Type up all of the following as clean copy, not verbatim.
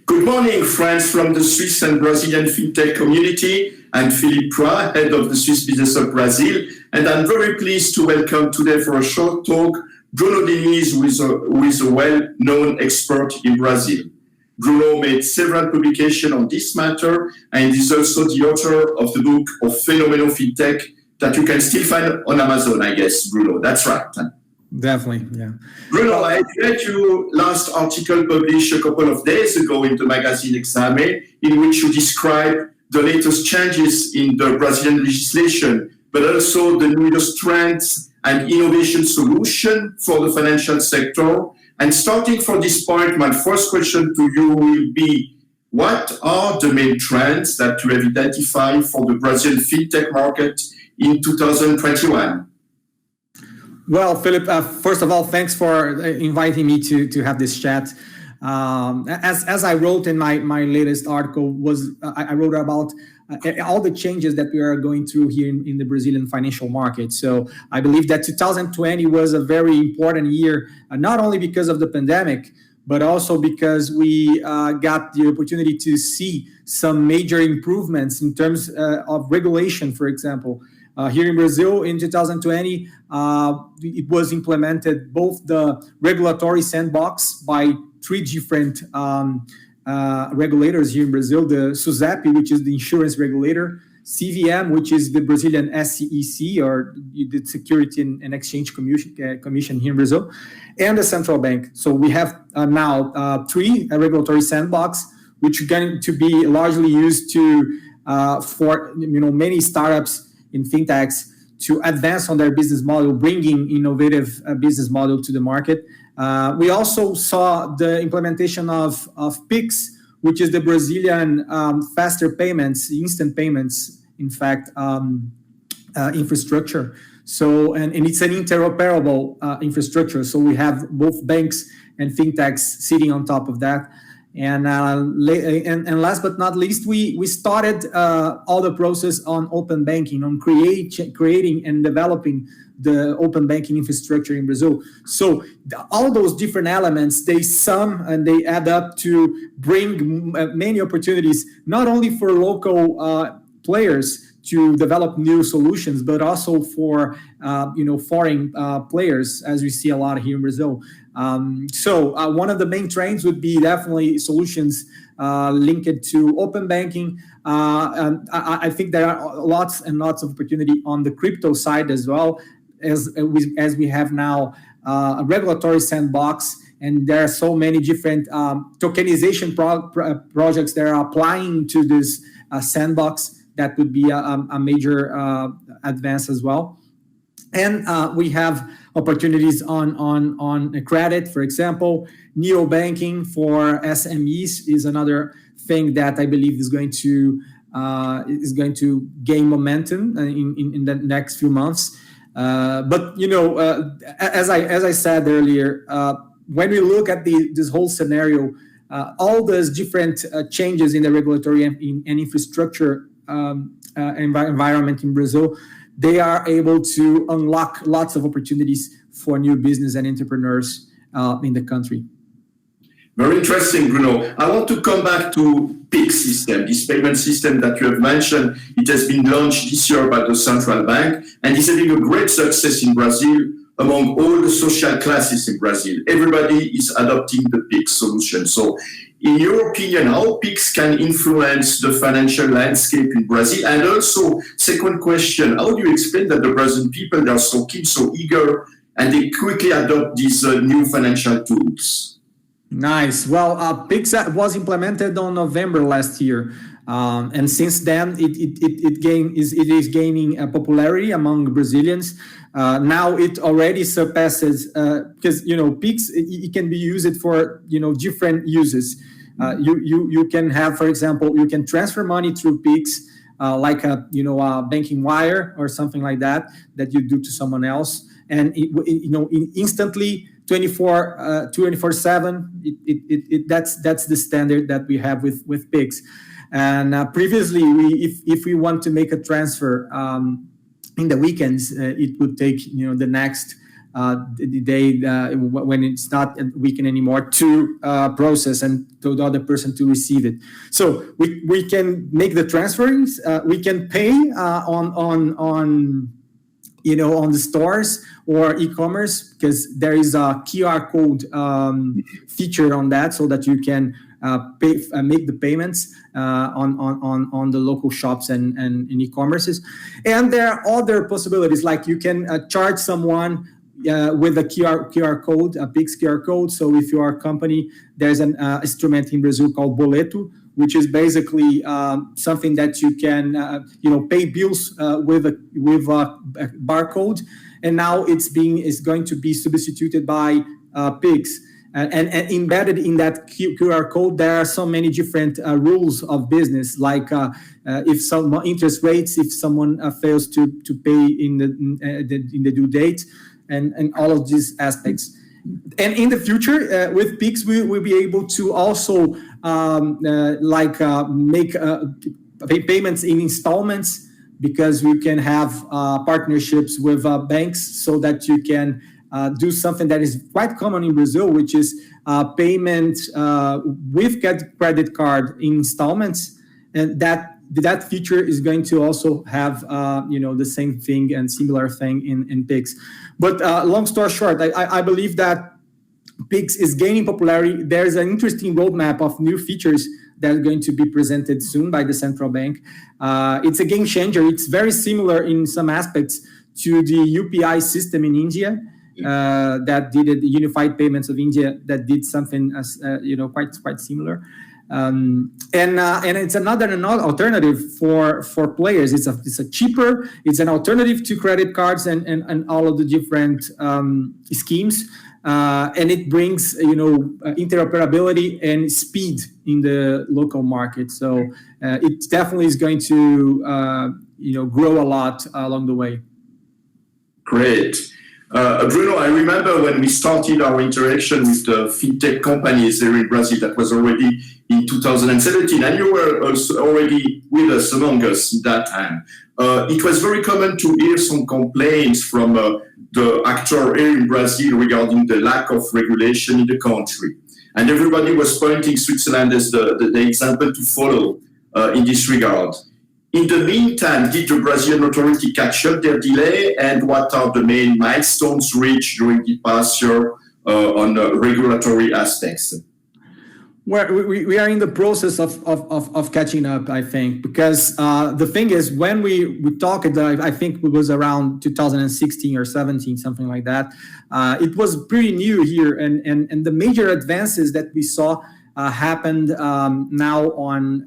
Good morning, friends from the Swiss and Brazilian fintech community. I'm Philippe Prat, head of the Swiss business of Brazil, and I'm very pleased to welcome today for a short talk Bruno Diniz, who is a well-known expert in Brazil. Bruno made several publications on this matter and is also the author of the book of Phenomenal Fintech that you can still find on Amazon, I guess, Bruno. That's right. Definitely, yeah. Bruno, I read your last article published a couple of days ago in the magazine Exame, in which you describe the latest changes in the Brazilian legislation, but also the newest trends and innovation solution for the financial sector. And starting from this point, my first question to you will be, what are the main trends that you have identified for the Brazilian fintech market in 2021? Well, Philip, first of all, thanks for inviting me to have this chat. As I wrote in my latest article, I wrote about all the changes that we are going through here in the Brazilian financial market. So I believe that 2020 was a very important year, not only because of the pandemic, but also because we got the opportunity to see some major improvements in terms of regulation, for example. Here in Brazil in 2020, it was implemented both the regulatory sandbox by three different regulators here in Brazil, the SUSEP, which is the insurance regulator, CVM, which is the Brazilian SEC, or the Security and Exchange Commission here in Brazil, and the central bank. So we have now three regulatory sandbox, which are going to be largely used for many startups in fintechs to advance on their business model, bringing innovative business model to the market. We also saw the implementation of PIX, which is the Brazilian faster payments, instant payments, in fact, infrastructure. So, and it's an interoperable infrastructure. So we have both banks and fintechs sitting on top of that. And last but not least, we started all the process on open banking, on creating and developing the open banking infrastructure in Brazil. So all those different elements, they sum and they add up to bring many opportunities, not only for local players to develop new solutions, but also for foreign players, as we see a lot here in Brazil. So one of the main trends would be definitely solutions linked to open banking. And I think there are lots and lots of opportunity on the crypto side as well, as we have now a regulatory sandbox, and there are so many different tokenization projects that are applying to this sandbox. That would be a major advance as well. And we have opportunities on credit, for example. Neo-banking for SMEs is another thing that I believe is going to gain momentum in the next few months. But as I said earlier, when we look at this whole scenario, all those different changes in the regulatory and infrastructure environment in Brazil, they are able to unlock lots of opportunities for new business and entrepreneurs in the country. Very interesting, Bruno. I want to come back to PIX system, this payment system that you have mentioned. It has been launched this year by the central bank and is having a great success in Brazil among all the social classes in Brazil. Everybody is adopting the PIX solution. So in your opinion, how PIX can influence the financial landscape in Brazil? And also, second question, how do you explain that the Brazilian people, they are so keen, so eager, and they quickly adopt these new financial tools? Nice. Well, PIX was implemented on November last year. And since then, it is gaining popularity among Brazilians. Now it already surpasses, because PIX, it can be used for different uses. You can have, for example, you can transfer money through PIX, like a banking wire or something like that you do to someone else, and instantly 24/7. That's the standard that we have with PIX. And previously, if we want to make a transfer in the weekends, it would take the next when it's not a weekend anymore, to process and to the other person to receive it. So we can make the transference. We can pay on the stores or e-commerce, because there is a QR code feature on that, so that you can make the payments on the local shops and e-commerces. And there are other possibilities, like you can charge someone with a QR code, a Pix QR code. So if you are a company, there's an instrument in Brazil called Boleto, which is basically something that you can pay bills with a barcode, and now it's going to be substituted by Pix. And embedded in that QR code, there are so many different rules of business, like if some interest rates, if someone fails to pay in the due date, and all of these aspects. And in the future, with Pix, we will be able to also make payments in installments, because we can have partnerships with banks, so that you can do something that is quite common in Brazil, which is payment with credit card in installments, and that feature is going to also have the same thing and similar thing in Pix. But long story short, I believe that Pix is gaining popularity. There's an interesting roadmap of new features that are going to be presented soon by the central bank. It's a game changer. It's very similar in some aspects to the UPI system in India, that did the Unified Payments of India, that did something quite similar. And it's another alternative for players. It's an alternative to credit cards and all of the different schemes, and it brings interoperability and speed in the local market. So it definitely is going to grow a lot along the way. Great. Bruno, I remember when we started our interaction with the fintech companies there in Brazil, that was already in 2017, and you were also already with us, among us at that time. It was very common to hear some complaints from the actor here in Brazil regarding the lack of regulation in the country. And everybody was pointing Switzerland as the example to follow in this regard. In the meantime, did the Brazilian authority catch up their delay, and what are the main milestones reached during the past year on regulatory aspects? We are in the process of catching up, I think, because the thing is, when we talked, I think it was around 2016 or 17, something like that. It was pretty new here, and the major advances that we saw happened now on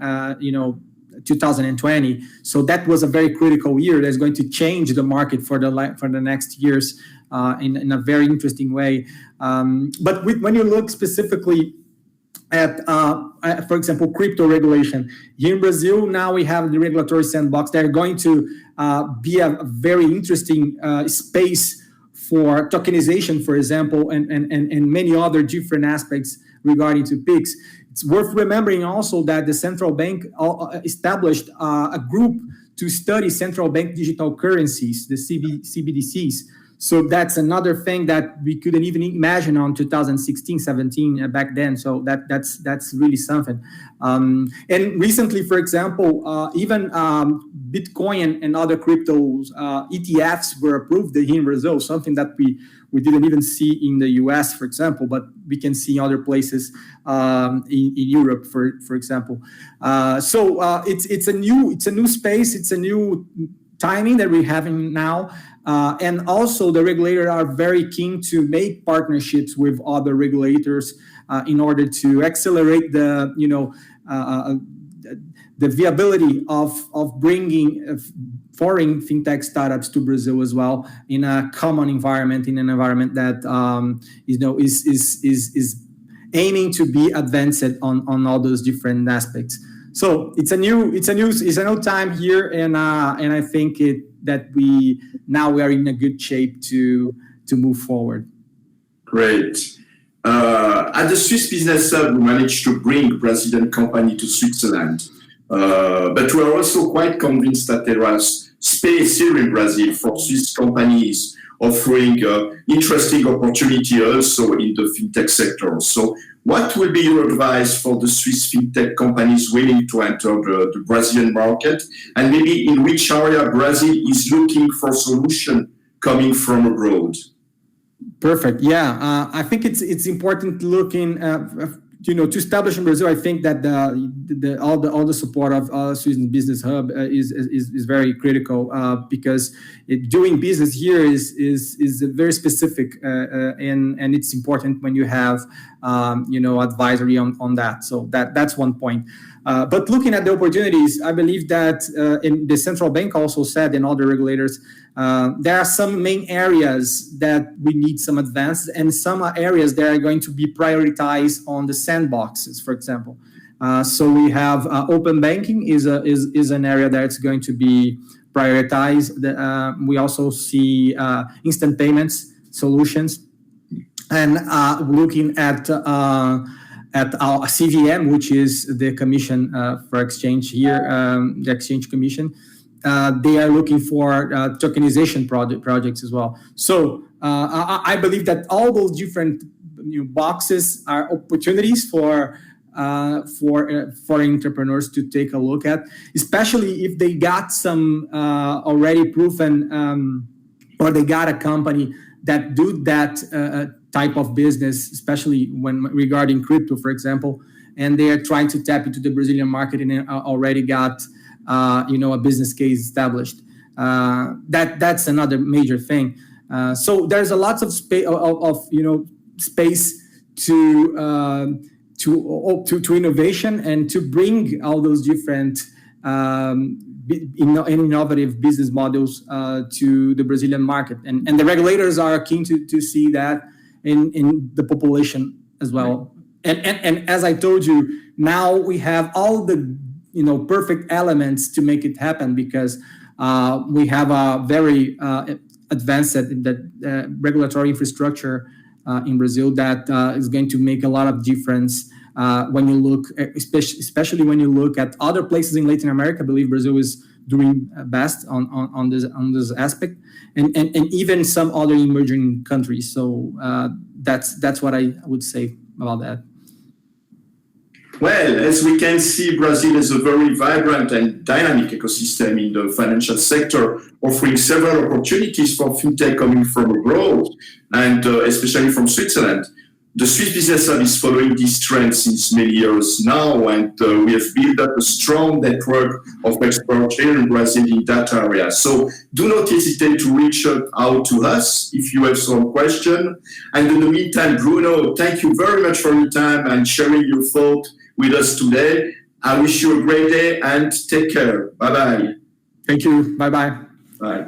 2020. So that was a very critical year that's going to change the market for the next years in a very interesting way. But when you look specifically at, for example, crypto regulation, here in Brazil, now we have the regulatory sandbox. They're going to be a very interesting space for tokenization, for example, and many other different aspects regarding to Pix. It's worth remembering also that the central bank established a group to study central bank digital currencies, the CBDCs. So that's another thing that we couldn't even imagine on 2016, 17 back then. So that's really something. And recently, for example, even Bitcoin and other cryptos ETFs were approved here in Brazil, something that we didn't even see in the US, for example, but we can see in other places in Europe, for example. So it's a new space. It's a new timing that we're having now. And also the regulators are very keen to make partnerships with other regulators in order to accelerate the viability of bringing foreign fintech startups to Brazil as well, in a common environment, in an environment that is aiming to be advanced on all those different aspects. So it's a new time here, and I think that we are in a good shape to move forward. Great. At the Swiss Business Hub, we managed to bring Brazilian company to Switzerland, but we are also quite convinced that there is space here in Brazil for Swiss companies offering interesting opportunity also in the fintech sector. So what will be your advice for the Swiss fintech companies willing to enter the Brazilian market, and maybe in which area Brazil is looking for solution coming from abroad? Perfect. Yeah, I think it's important looking, to establish in Brazil. I think that all the support of Swiss Business Hub is very critical, because doing business here is very specific, and it's important when you have advisory on that. So that's one point. But looking at the opportunities, I believe that in the central bank also said, and all the regulators, there are some main areas that we need some advances, and some areas that are going to be prioritized on the sandboxes, for example. So we have open banking is an area that's going to be prioritized. We also see instant payments solutions, and looking at our CVM, which is the Commission for Exchange here, the Exchange Commission. They are looking for tokenization projects as well. So I believe that all those different boxes are opportunities for entrepreneurs to take a look at, especially if they got some already proven, or they got a company that do that type of business, especially when regarding crypto, for example, and they are trying to tap into the Brazilian market and already got a business case established. That's another major thing. So there's a lot of space to innovation and to bring all those different innovative business models to the Brazilian market, and the regulators are keen to see that in the population as well. And as I told you, now we have all the perfect elements to make it happen, because we have a very advanced regulatory infrastructure in Brazil that is going to make a lot of difference when you look, especially when you look at other places in Latin America. I believe Brazil is doing best on this aspect, and even some other emerging countries. So that's what I would say about that. Well, as we can see, Brazil is a very vibrant and dynamic ecosystem in the financial sector, offering several opportunities for fintech coming from abroad, and especially from Switzerland. The Swiss Business Hub is following this trend since many years now, and we have built up a strong network of experts here in Brazil in that area. So do not hesitate to reach out to us if you have some question. And in the meantime, Bruno, thank you very much for your time and sharing your thought with us today. I wish you a great day and take care. Bye-bye. Thank you. Bye-bye. Bye.